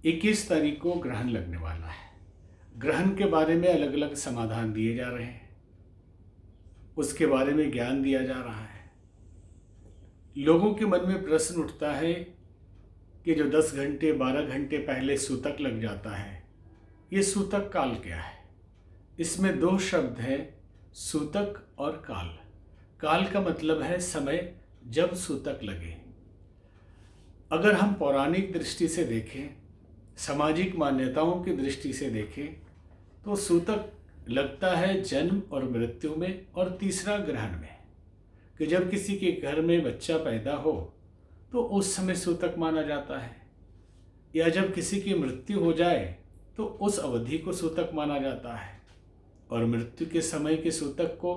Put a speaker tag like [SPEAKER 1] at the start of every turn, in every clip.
[SPEAKER 1] 21 तारीख को ग्रहण लगने वाला है। ग्रहण के बारे में अलग अलग समाधान दिए जा रहे हैं, उसके बारे में ज्ञान दिया जा रहा है। लोगों के मन में प्रश्न उठता है कि जो 10 घंटे 12 घंटे पहले सूतक लग जाता है, ये सूतक काल क्या है? इसमें दो शब्द हैं, सूतक और काल। काल का मतलब है समय, जब सूतक लगे। अगर हम पौराणिक दृष्टि से देखें, सामाजिक मान्यताओं की दृष्टि से देखें, तो सूतक लगता है जन्म और मृत्यु में और तीसरा ग्रहण में, कि जब किसी के घर में बच्चा पैदा हो तो उस समय सूतक माना जाता है, या जब किसी की मृत्यु हो जाए तो उस अवधि को सूतक माना जाता है। और मृत्यु के समय के सूतक को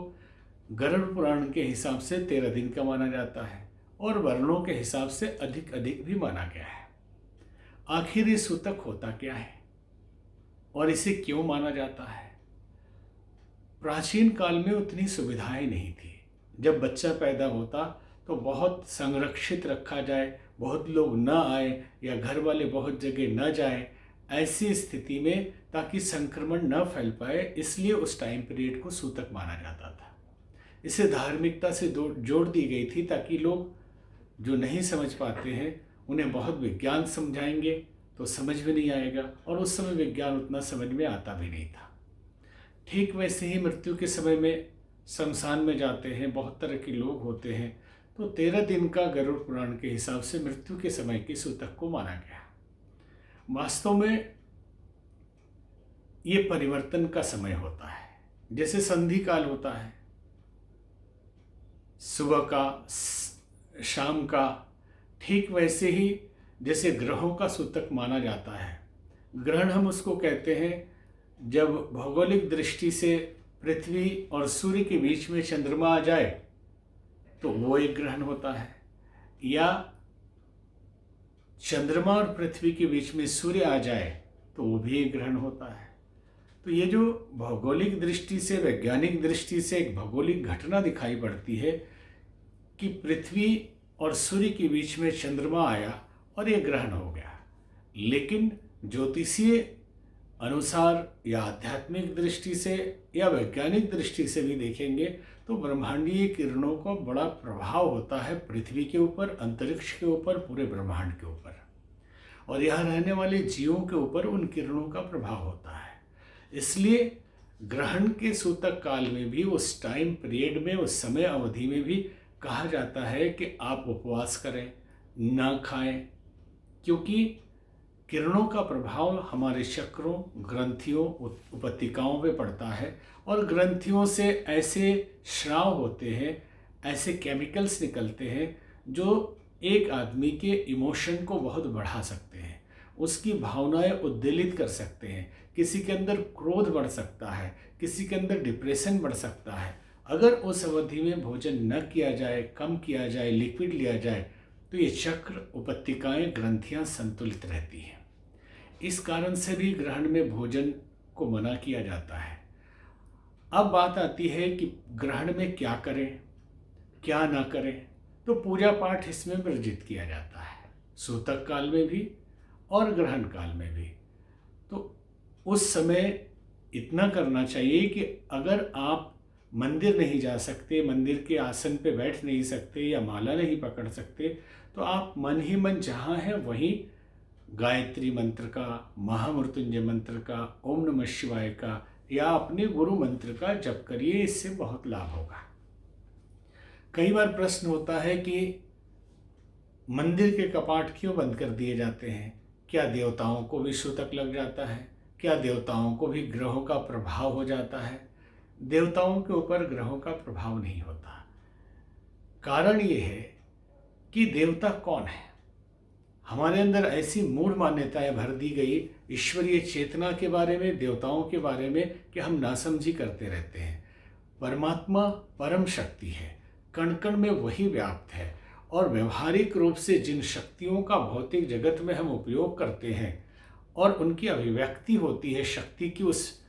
[SPEAKER 1] गरुड़ पुराण के हिसाब से 13 दिन का माना जाता है और वर्णों के हिसाब से अधिक भी माना गया है। आखिर ये सूतक होता क्या है और इसे क्यों माना जाता है? प्राचीन काल में उतनी सुविधाएं नहीं थी। जब बच्चा पैदा होता तो बहुत संरक्षित रखा जाए, बहुत लोग न आए या घर वाले बहुत जगह न जाए, ऐसी स्थिति में ताकि संक्रमण न फैल पाए, इसलिए उस टाइम पीरियड को सूतक माना जाता था। इसे धार्मिकता से जोड़ दी गई थी ताकि लोग जो नहीं समझ पाते हैं उन्हें बहुत विज्ञान समझाएंगे तो समझ में नहीं आएगा, और उस समय विज्ञान उतना समझ में आता भी नहीं था। ठीक वैसे ही मृत्यु के समय में शमशान में जाते हैं, बहुत तरह के लोग होते हैं, तो 13 दिन का गरुड़ पुराण के हिसाब से मृत्यु के समय के सूतक को माना गया। वास्तव में ये परिवर्तन का समय होता है। जैसे संधि काल होता है, सुबह का शाम का, ठीक वैसे ही जैसे ग्रहों का सूतक माना जाता है। ग्रहण हम उसको कहते हैं जब भौगोलिक दृष्टि से पृथ्वी और सूर्य के बीच में चंद्रमा आ जाए तो वो एक ग्रहण होता है, या चंद्रमा और पृथ्वी के बीच में सूर्य आ जाए तो वो भी एक ग्रहण होता है। तो ये जो भौगोलिक दृष्टि से, वैज्ञानिक दृष्टि से एक भौगोलिक घटना दिखाई पड़ती है कि पृथ्वी और सूर्य के बीच में चंद्रमा आया और ये ग्रहण हो गया, लेकिन ज्योतिषीय अनुसार या आध्यात्मिक दृष्टि से या वैज्ञानिक दृष्टि से भी देखेंगे तो ब्रह्मांडीय किरणों का बड़ा प्रभाव होता है पृथ्वी के ऊपर, अंतरिक्ष के ऊपर, पूरे ब्रह्मांड के ऊपर, और यहाँ रहने वाले जीवों के ऊपर उन किरणों का प्रभाव होता है। इसलिए ग्रहण के सूतक काल में भी, उस टाइम पीरियड में, उस समय अवधि में भी कहा जाता है कि आप उपवास करें, ना खाएं, क्योंकि किरणों का प्रभाव हमारे चक्रों, ग्रंथियों, उपत्यकाओं पे पड़ता है, और ग्रंथियों से ऐसे स्राव होते हैं, ऐसे केमिकल्स निकलते हैं जो एक आदमी के इमोशन को बहुत बढ़ा सकते हैं, उसकी भावनाएं उद्वेलित कर सकते हैं, किसी के अंदर क्रोध बढ़ सकता है, किसी के अंदर डिप्रेशन बढ़ सकता है। अगर उस अवधि में भोजन न किया जाए, कम किया जाए, लिक्विड लिया जाए, तो ये चक्र, उपत्यकाएं, ग्रंथियां संतुलित रहती हैं। इस कारण से भी ग्रहण में भोजन को मना किया जाता है। अब बात आती है कि ग्रहण में क्या करें, क्या ना करें, तो पूजा पाठ इसमें वर्जित किया जाता है, सूतक काल में भी और ग्रहण काल में भी। तो उस समय इतना करना चाहिए कि अगर आप मंदिर नहीं जा सकते, मंदिर के आसन पे बैठ नहीं सकते या माला नहीं पकड़ सकते, तो आप मन ही मन जहाँ हैं वहीं गायत्री मंत्र का, महामृत्युंजय मंत्र का, ओम नमः शिवाय का या अपने गुरु मंत्र का जप करिए, इससे बहुत लाभ होगा। कई बार प्रश्न होता है कि मंदिर के कपाट क्यों बंद कर दिए जाते हैं? क्या देवताओं को भी सूतक लग जाता है? क्या देवताओं को भी ग्रहों का प्रभाव हो जाता है? देवताओं के ऊपर ग्रहों का प्रभाव नहीं होता। कारण ये है कि देवता कौन है? हमारे अंदर ऐसी मूढ़ मान्यताएं भर दी गई ईश्वरीय चेतना के बारे में, देवताओं के बारे में, कि हम नासमझी करते रहते हैं। परमात्मा परम शक्ति है, कण कण में वही व्याप्त है, और व्यवहारिक रूप से जिन शक्तियों का भौतिक जगत में हम उपयोग करते हैं और उनकी अभिव्यक्ति होती है शक्ति की उस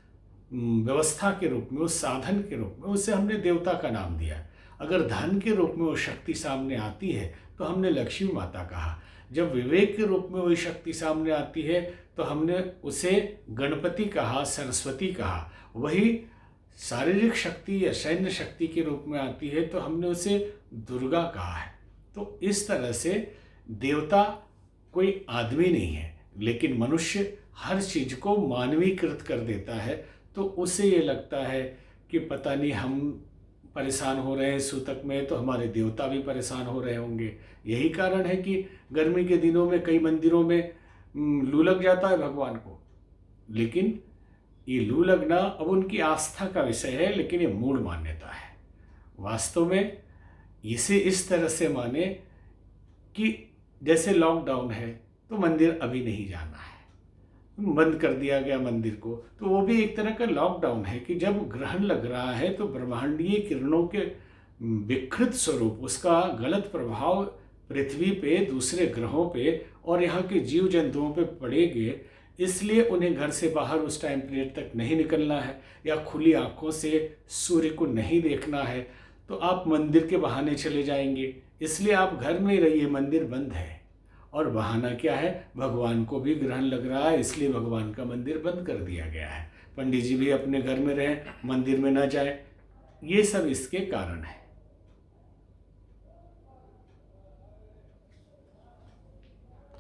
[SPEAKER 1] व्यवस्था के रूप में, उस साधन के रूप में, उसे हमने देवता का नाम दिया। अगर धन के रूप में वो शक्ति सामने आती है तो हमने लक्ष्मी माता कहा, जब विवेक के रूप में वही शक्ति सामने आती है तो हमने उसे गणपति कहा, सरस्वती कहा। वही शारीरिक शक्ति या सैन्य शक्ति के रूप में आती है तो हमने उसे दुर्गा कहा है। तो इस तरह से देवता कोई आदमी नहीं है, लेकिन मनुष्य हर चीज़ को मानवीकृत कर देता है। तो उसे ये लगता है कि पता नहीं हम परेशान हो रहे हैं सूतक में, तो हमारे देवता भी परेशान हो रहे होंगे। यही कारण है कि गर्मी के दिनों में कई मंदिरों में लू लग जाता है भगवान को। लेकिन ये लू लगना अब उनकी आस्था का विषय है, लेकिन ये मूल मान्यता है। वास्तव में इसे इस तरह से माने कि जैसे लॉकडाउन है तो मंदिर अभी नहीं जाना है, बंद कर दिया गया मंदिर को, तो वो भी एक तरह का लॉकडाउन है कि जब ग्रहण लग रहा है तो ब्रह्मांडीय किरणों के विकृत स्वरूप, उसका गलत प्रभाव पृथ्वी पे, दूसरे ग्रहों पे और यहाँ के जीव जंतुओं पे पड़ेंगे। इसलिए उन्हें घर से बाहर उस टाइम पीरियड तक नहीं निकलना है या खुली आंखों से सूर्य को नहीं देखना है। तो आप मंदिर के बहाने चले जाएंगे, इसलिए आप घर में ही रहिए, मंदिर बंद है। और बहाना क्या है? भगवान को भी ग्रहण लग रहा है, इसलिए भगवान का मंदिर बंद कर दिया गया है। पंडित जी भी अपने घर में रहें, मंदिर में ना जाए। ये सब इसके कारण है।